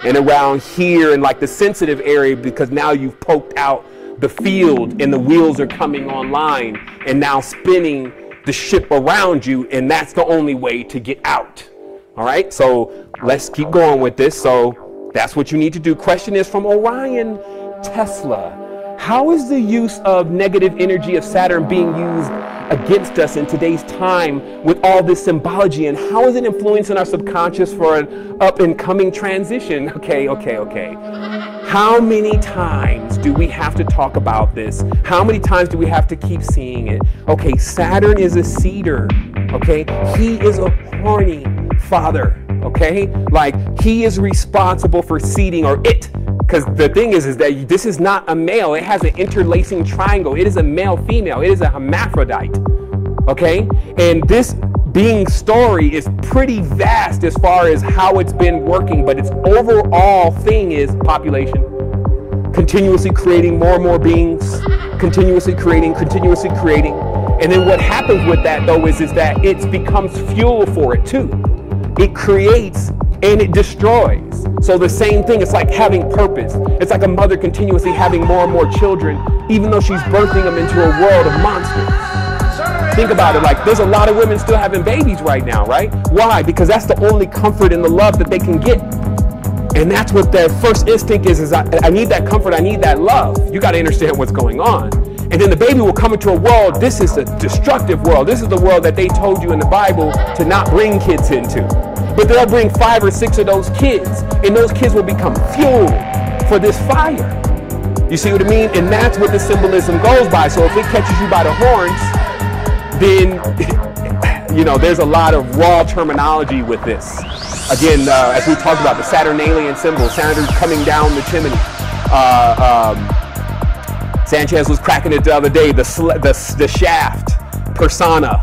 and around here in like the sensitive area, because now you've poked out the field and the wheels are coming online and now spinning the ship around you, and that's the only way to get out. All right, so let's keep going with this. So that's what you need to do. Question is from Orion Tesla. How is the use of negative energy of Saturn being used against us in today's time with all this symbology, and how is it influencing our subconscious for an up and coming transition? Okay. How many times do we have to talk about this? How many times do we have to keep seeing it? Okay, Saturn is a seeder. Okay, he is a horny father. Okay, like he is responsible for seeding, or it. Because the thing is that this is not a male. It has an interlacing triangle. It is a male-female. It is a hermaphrodite. Okay? And this being story is pretty vast as far as how it's been working, but its overall thing is population. Continuously creating more and more beings. Continuously creating. And then what happens with that, though, is that it becomes fuel for it, too. It creates and it destroys. So the same thing, it's like having purpose. It's like a mother continuously having more and more children, even though she's birthing them into a world of monsters. Think about it, like there's a lot of women still having babies right now, right? Why? Because that's the only comfort and the love that they can get. And that's what their first instinct is I need that comfort, I need that love. You got to understand what's going on. And then the baby will come into a world, this is a destructive world. This is the world that they told you in the Bible to not bring kids into. But they'll bring 5 or 6 of those kids, and those kids will become fuel for this fire. You see what I mean? And that's what the symbolism goes by. So if it catches you by the horns, then, you know, there's a lot of raw terminology with this. Again, as we talked about, the Saturnalian symbol, Saturn coming down the chimney. Sanchez was cracking it the other day, the shaft persona,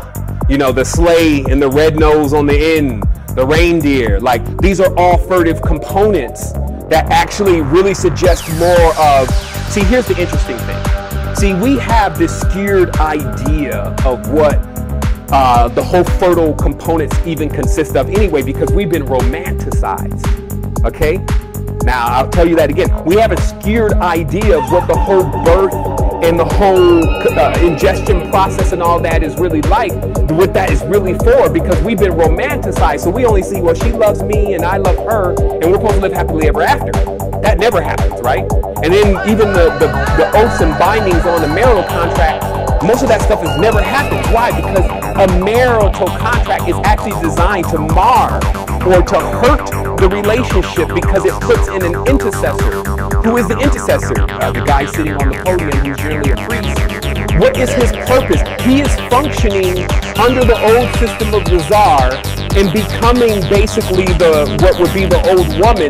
you know, the sleigh and the red nose on the end. The reindeer, like these are all furtive components that actually really suggest more of, see, here's the interesting thing. See, we have this skewed idea of what the whole fertile components even consist of anyway, because we've been romanticized, okay? Now, I'll tell you that again. We have a skewed idea of what the whole birth and the whole ingestion process and all that is really like, what that is really for, because we've been romanticized. So we only see, well, she loves me and I love her, and we're supposed to live happily ever after. That never happens, right? And then even the oaths and bindings on the Merrow Contract, most of that stuff has never happened. Why? Because a Merrow contract is actually designed to mar or to hurt the relationship, because it puts in an intercessor. Who is the intercessor? The guy sitting on the podium who's really a priest. What is his purpose? He is functioning under the old system of the czar and becoming basically what would be the old woman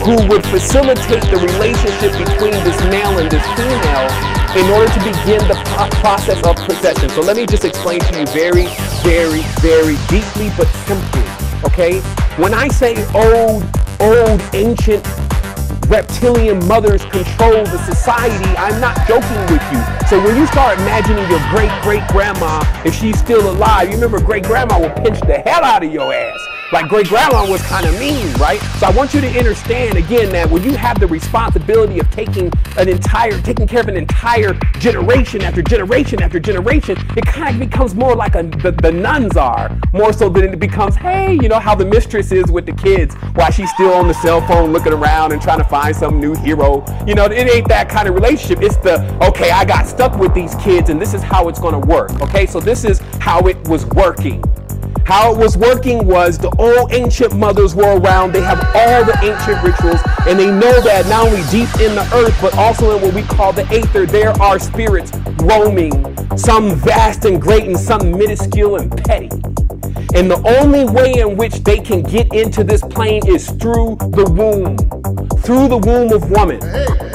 who would facilitate the relationship between this male and this female in order to begin the process of possession. So let me just explain to you very, very, very deeply but simply, okay? When I say old, ancient reptilian mothers control the society, I'm not joking with you. So when you start imagining your great-great-grandma, if she's still alive, you remember great-grandma will pinch the hell out of your ass. Like great-grandma was kind of mean, right? So I want you to understand again that when you have the responsibility of taking care of an entire generation after generation after generation, it kind of becomes more like the nuns are, more so than it becomes, hey, you know how the mistress is with the kids while she's still on the cell phone looking around and trying to find some new hero. You know, it ain't that kind of relationship. It's okay, I got stuck with these kids and this is how it's going to work. Okay, so this is how it was working. How it was working was the old ancient mothers were around. They have all the ancient rituals, and they know that not only deep in the earth, but also in what we call the aether, there are spirits roaming, some vast and great and some minuscule and petty. And the only way in which they can get into this plane is through the womb of woman.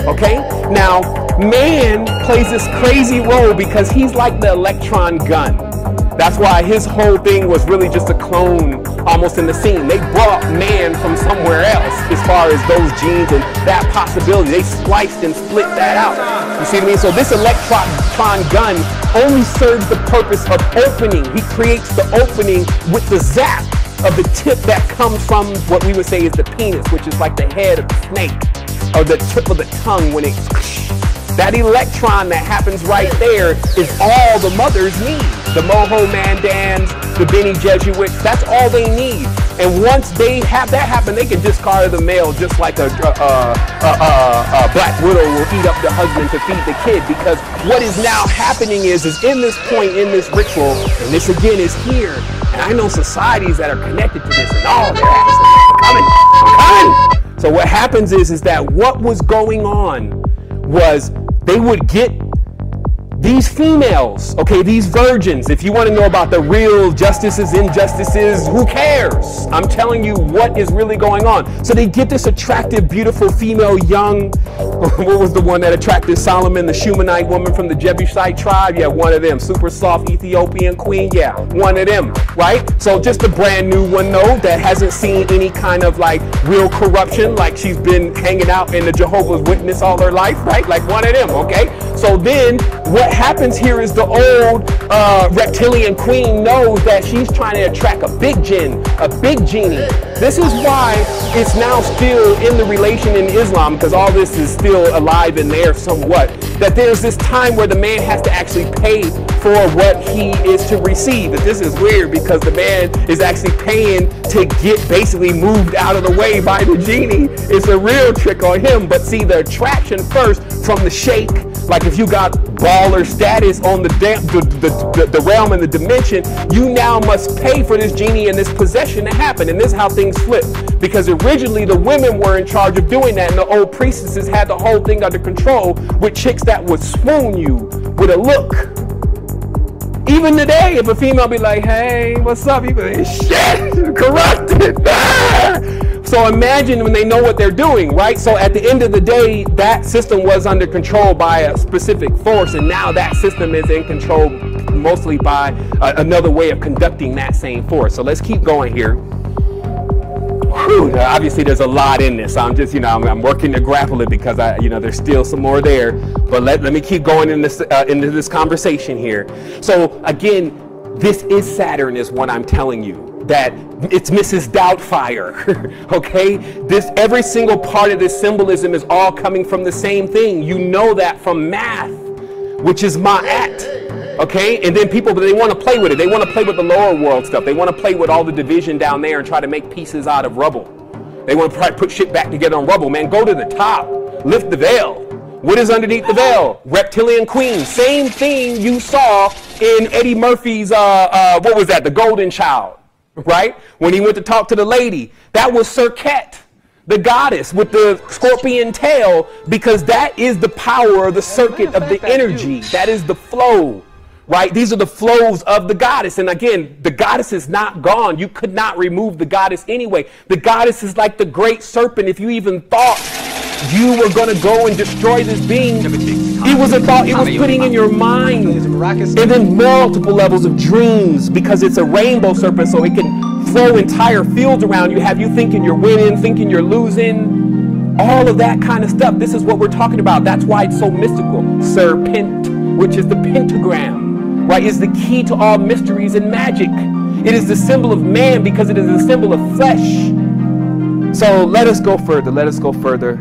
Okay? Now, man plays this crazy role because he's like the electron gun. That's why his whole thing was really just a clone almost in the scene. They brought man from somewhere else as far as those genes and that possibility. They spliced and split that out. You see what I mean? So this electron gun only serves the purpose of opening. He creates the opening with the zap of the tip that comes from what we would say is the penis, which is like the head of the snake, or the tip of the tongue when it's, that electron that happens right there is all the mothers need. The Moho Mandans, the Bene Jesuits, that's all they need. And once they have that happen, they can discard the male just like a black widow will eat up the husband to feed the kid. Because what is now happening is in this point, in this ritual, and this again is here, and I know societies that are connected to this, and all their asses are coming. So what happens is that what was going on was they would get these females, okay, these virgins. If you want to know about the real justices, injustices, who cares? I'm telling you what is really going on. So they get this attractive, beautiful female, young, what was the one that attracted Solomon, the Shumanite woman from the Jebusite tribe? Yeah, one of them. Super soft Ethiopian queen? Yeah, one of them, right? So just a brand new one, though, that hasn't seen any kind of like real corruption, like she's been hanging out in the Jehovah's Witness all her life, right? Like one of them, okay? So then what happens here is the old reptilian queen knows that she's trying to attract a big jinn, a big genie. This is why it's now still in the relation in Islam, because all this is still alive in there somewhat, that there's this time where the man has to actually pay for what he is to receive. But this is weird because the man is actually paying to get basically moved out of the way by the genie. It's a real trick on him. But see, the attraction first from the sheikh, like if you got baller status on the realm and the dimension, you now must pay for this genie and this possession to happen. And this is how things flip. Because originally the women were in charge of doing that, and the old priestesses had the whole thing under control with chicks that would swoon you with a look. Even today, if a female be like, hey, what's up? You be like, shit, corrupted. Ah! So imagine when they know what they're doing, right? So at the end of the day, that system was under control by a specific force, and now that system is in control mostly by another way of conducting that same force. So let's keep going here. Whew, obviously there's a lot in this. I'm just, I'm working to grapple it because there's still some more there. But let me keep going in this into this conversation here. So again, this is Saturn, is what I'm telling you. That it's Mrs. Doubtfire, okay? Every single part of this symbolism is all coming from the same thing. You know that from math, which is ma'at, okay? And then people, they want to play with it. They want to play with the lower world stuff. They want to play with all the division down there and try to make pieces out of rubble. They want to put shit back together on rubble. Man, go to the top, lift the veil. What is underneath the veil? Reptilian queen. Same thing you saw in Eddie Murphy's, what was that? The Golden Child. Right? When he went to talk to the lady, that was Serket, the goddess with the scorpion tail, because that is the power of the circuit of the energy. That is the flow, right? These are the flows of the goddess. And again, the goddess is not gone. You could not remove the goddess anyway. The goddess is like the great serpent. If you even thought you were going to go and destroy this being, it was a thought it was putting in your mind. And then multiple levels of dreams, because it's a rainbow serpent, so it can throw entire fields around you, have you thinking you're winning, thinking you're losing, all of that kind of stuff. This is what we're talking about. That's why it's so mystical. Serpent, which is the pentagram, right, is the key to all mysteries and magic. It is the symbol of man because it is the symbol of flesh. So let us go further. Let us go further.